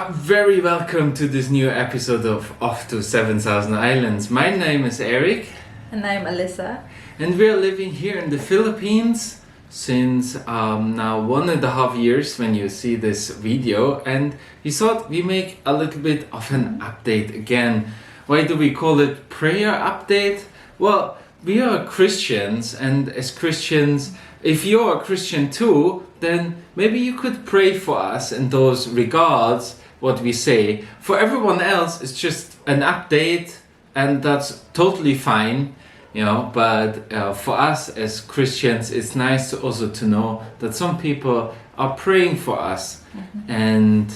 Very welcome to this new episode of Off to 7,000 Islands. My name is Erik. And I'm Alyssa. And we're living here in the Philippines since now 1.5 years when you see this video. And we thought we make a little bit of an update again. Why do we call it prayer update? Well, we are Christians, and as Christians, if you're a Christian too, then maybe you could pray for us in those regards, what we say. For everyone else, it's just an update, and that's totally fine, you know. But for us as Christians, it's nice to also to know that some people are praying for us, and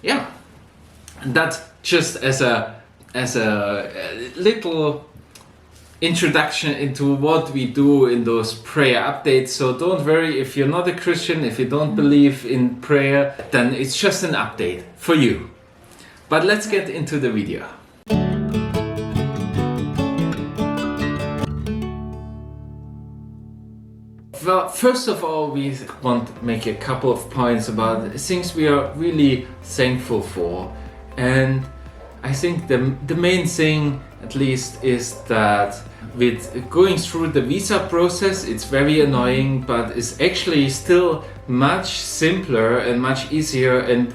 yeah, that's just as a little introduction into what we do in those prayer updates. So don't worry if you're not a Christian, if you don't believe in prayer, then it's just an update for you. But let's get into the video. Well, first of all, we want to make a couple of points about things we are really thankful for. And I think the main thing, at least, is that with going through the visa process, it's very annoying, but it's actually still much simpler and much easier and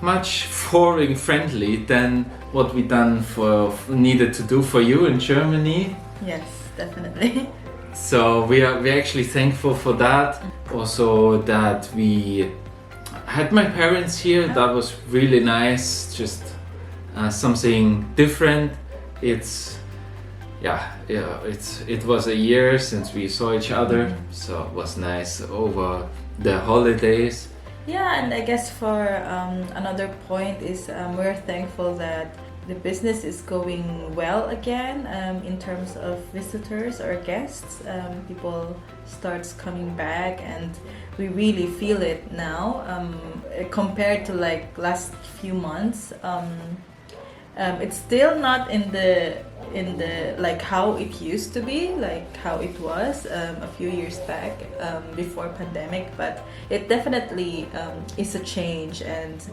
much foreign friendly than what we needed to do for you in Germany. Yes, definitely. So we're actually thankful for that. Also that we had my parents here. That was really nice. Just something different. It was a year since we saw each other, so it was nice over the holidays. Yeah, and I guess for another point is we're thankful that the business is going well again in terms of visitors or guests. People starts coming back, and we really feel it now compared to like last few months. It's still not in the like how it used to be, like how it was a few years back before pandemic, but it definitely is a change, and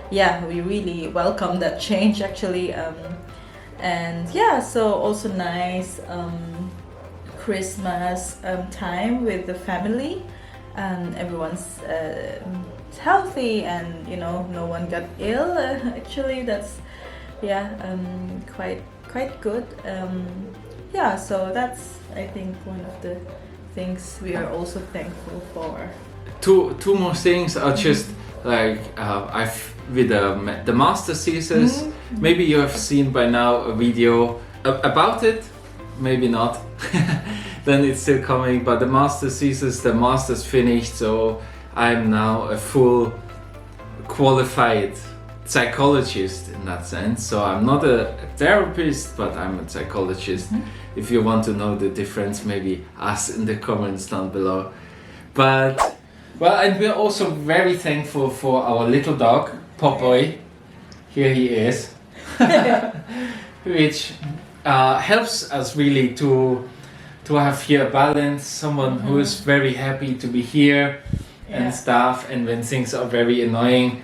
yeah, we really welcome that change actually. And yeah, so also nice Christmas time with the family, and everyone's healthy, and you know, no one got ill. Actually, that's quite good. So that's, I think, one of the things we are also thankful for. Two more things are just like with the master thesis. Maybe you have seen by now a video about it, maybe not. Then it's still coming. But the master thesis, the master's finished, so I'm now a full qualified psychologist in that sense. So I'm not a therapist, but I'm a psychologist. If you want to know the difference, maybe ask in the comments down below. But well, and we're also very thankful for our little dog, Popoy. Here he is, which helps us really to have here a balance. Someone who is very happy to be here and stuff, and when things are very annoying,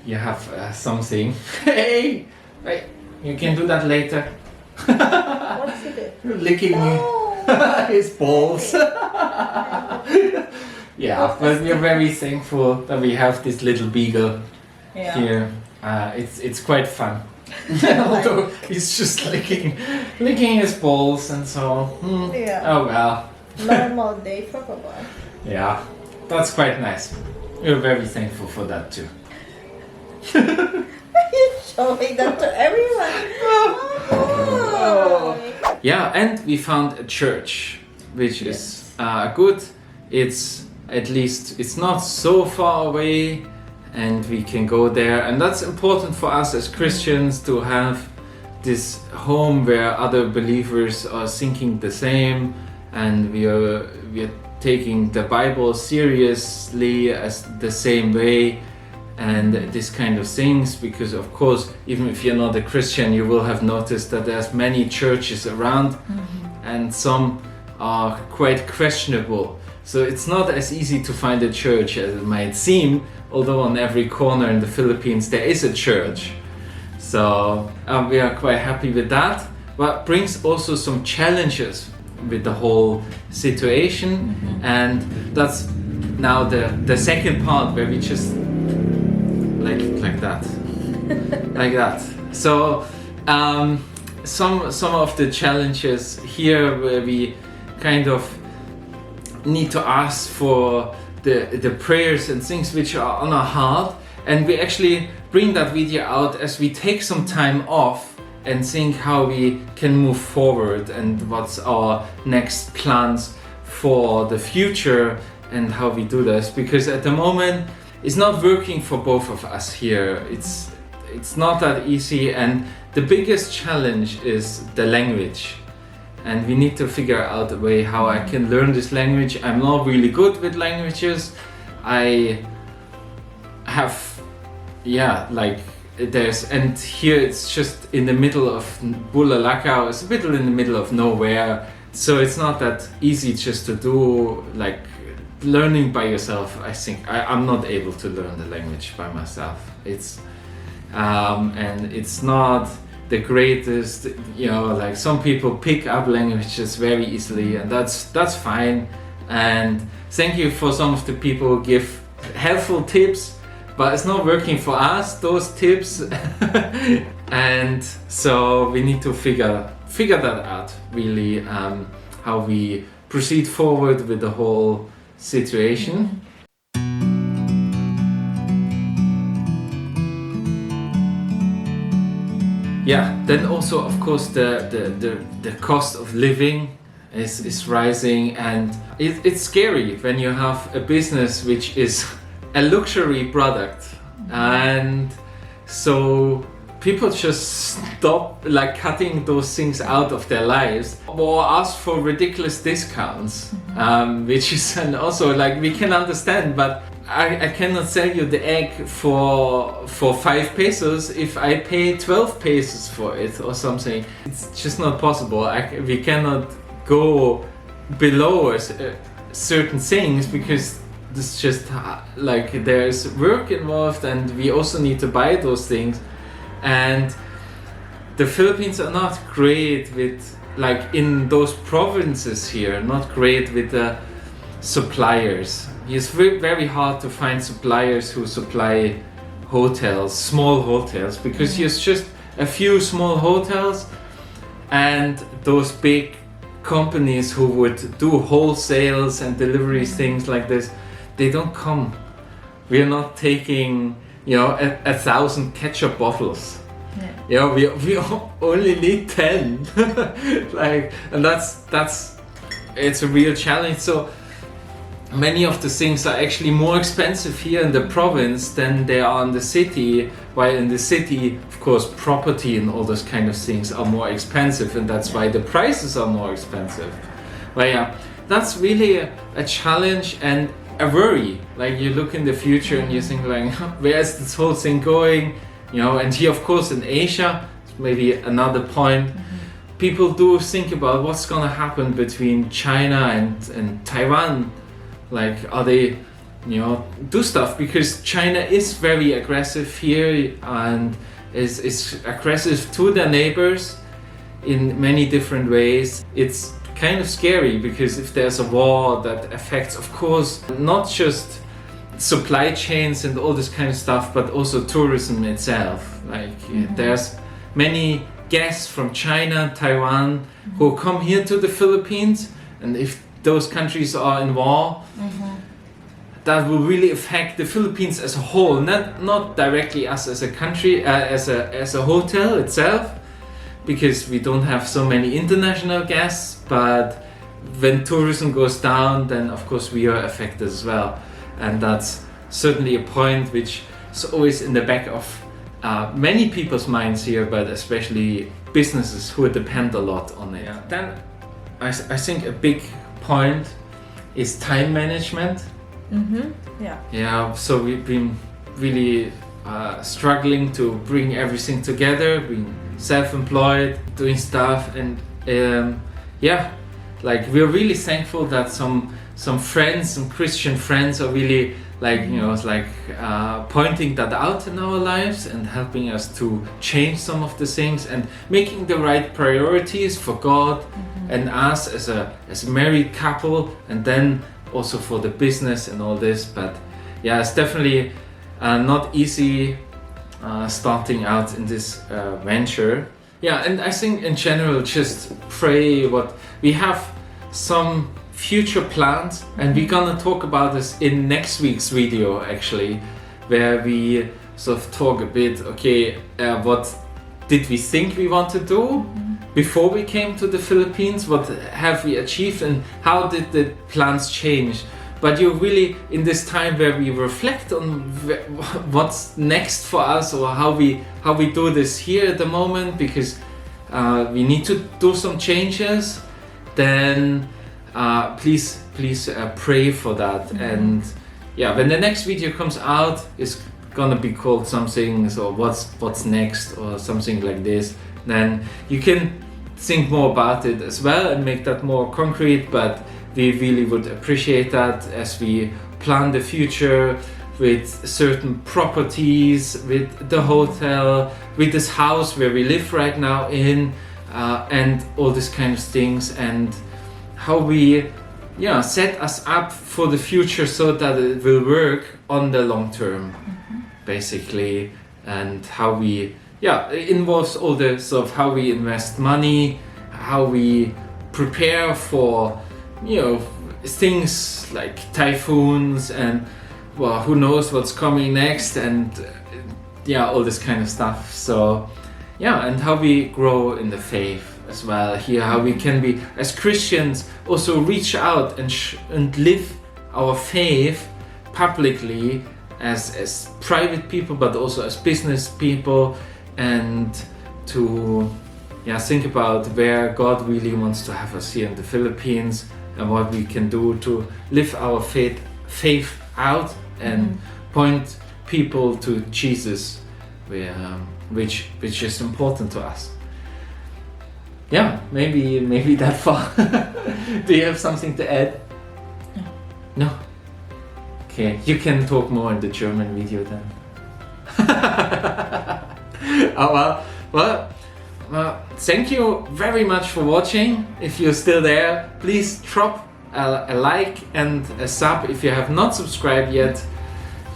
you have something. Hey, wait, you can do that later. What's it? Licking his balls. Yeah, but we're very thankful that we have this little beagle here. It's quite fun. Although he's just licking his balls and so. Oh well. Normal day for Papa. Yeah, that's quite nice. We're very thankful for that too. You're showing that to everyone. Oh. Yeah, and we found a church, which is good. It's at least it's not so far away, and we can go there. And that's important for us as Christians to have this home where other believers are thinking the same, and we are taking the Bible seriously as the same way. And this kind of things, because of course, even if you're not a Christian, you will have noticed that there's many churches around, and some are quite questionable. So it's not as easy to find a church as it might seem, although on every corner in the Philippines there is a church. So we are quite happy with that, but brings also some challenges with the whole situation. And that's now the second part where we just like that like that. So some of the challenges here where we kind of need to ask for the prayers and things which are on our heart, and we actually bring that video out as we take some time off and think how we can move forward and what's our next plans for the future and how we do this, because at the moment it's not working for both of us here. It's not that easy, and the biggest challenge is the language, and we need to figure out a way how I can learn this language. I'm not really good with languages. I have and here it's just in the middle of Bulalakaw. It's a bit in the middle of nowhere, so it's not that easy just to do like learning by yourself. I think I'm not able to learn the language by myself. It's and it's not the greatest, like some people pick up languages very easily, and that's fine. And thank you for some of the people who give helpful tips, but it's not working for us, those tips. And so we need to figure that out really, how we proceed forward with the whole situation. Yeah, then also of course the cost of living is rising, and it's scary when you have a business which is a luxury product, and so people just stop like cutting those things out of their lives or ask for ridiculous discounts, which is, and also like we can understand, but I cannot sell you the egg for 5 pesos if I pay 12 pesos for it or something. It's just not possible. We cannot go below certain things, because this just like there's work involved, and we also need to buy those things. And the Philippines are not great with, like in those provinces here, not great with the suppliers. It's very hard to find suppliers who supply hotels, small hotels, because there's just a few small hotels, and those big companies who would do wholesales and deliveries, things like this, they don't come. We are not taking, 1,000 ketchup bottles. We only need 10. And that's it's a real challenge. So many of the things are actually more expensive here in the province than they are in the city, while in the city, of course, property and all those kind of things are more expensive, and that's why the prices are more expensive. But yeah, that's really a challenge and a worry. Like you look in the future and you think like, where is this whole thing going? And here, of course, in Asia, maybe another point, people do think about what's gonna happen between China and Taiwan. Like, are they, do stuff, because China is very aggressive here and is aggressive to their neighbors in many different ways. It's kind of scary, because if there's a war that affects, of course, not just supply chains and all this kind of stuff, but also tourism itself. Like, there's many guests from China, Taiwan, who come here to the Philippines, and if those countries are in war, that will really affect the Philippines as a whole, not directly us as a country, as a hotel itself, because we don't have so many international guests, but when tourism goes down, then of course we are affected as well. And that's certainly a point which is always in the back of many people's minds here, but especially businesses who depend a lot on it. Then I think a big point is time management. So we've been really struggling to bring everything together, being self-employed, doing stuff, and like we're really thankful that some some friends, some Christian friends are really like, you know, it's like pointing that out in our lives and helping us to change some of the things and making the right priorities for God and us as a married couple, and then also for the business and all this. But yeah, it's definitely not easy starting out in this venture. Yeah, and I think in general, just pray what we have some future plans, and we're gonna talk about this in next week's video actually, where we sort of talk a bit, okay, what did we think we want to do before we came to the Philippines, what have we achieved, and how did the plans change. But you're really in this time where we reflect on what's next for us, or how we do this here at the moment, because we need to do some changes. Then please pray for that. And yeah, when the next video comes out, it's gonna be called something, so what's next or something like this. Then you can think more about it as well and make that more concrete. But we really would appreciate that as we plan the future with certain properties, with the hotel, with this house where we live right now in, and all these kind of things, and how we set us up for the future so that it will work on the long term, basically, and how we it involves all the sort of how we invest money, how we prepare for things like typhoons, and well, who knows what's coming next, and all this kind of stuff. So and how we grow in the faith as well here, how we can be as Christians also reach out and live our faith publicly as private people, but also as business people, and to think about where God really wants to have us here in the Philippines, and what we can do to live our faith out and point people to Jesus, which is important to us. Yeah, maybe that far. Do you have something to add? No? Okay, you can talk more in the German video then. Oh, well, thank you very much for watching. If you're still there, please drop a like and a sub if you have not subscribed yet.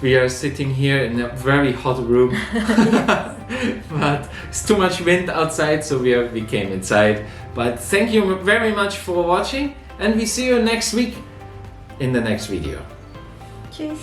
We are sitting here in a very hot room, but it's too much wind outside, so we came inside. But thank you very much for watching, and we see you next week in the next video. Cheers.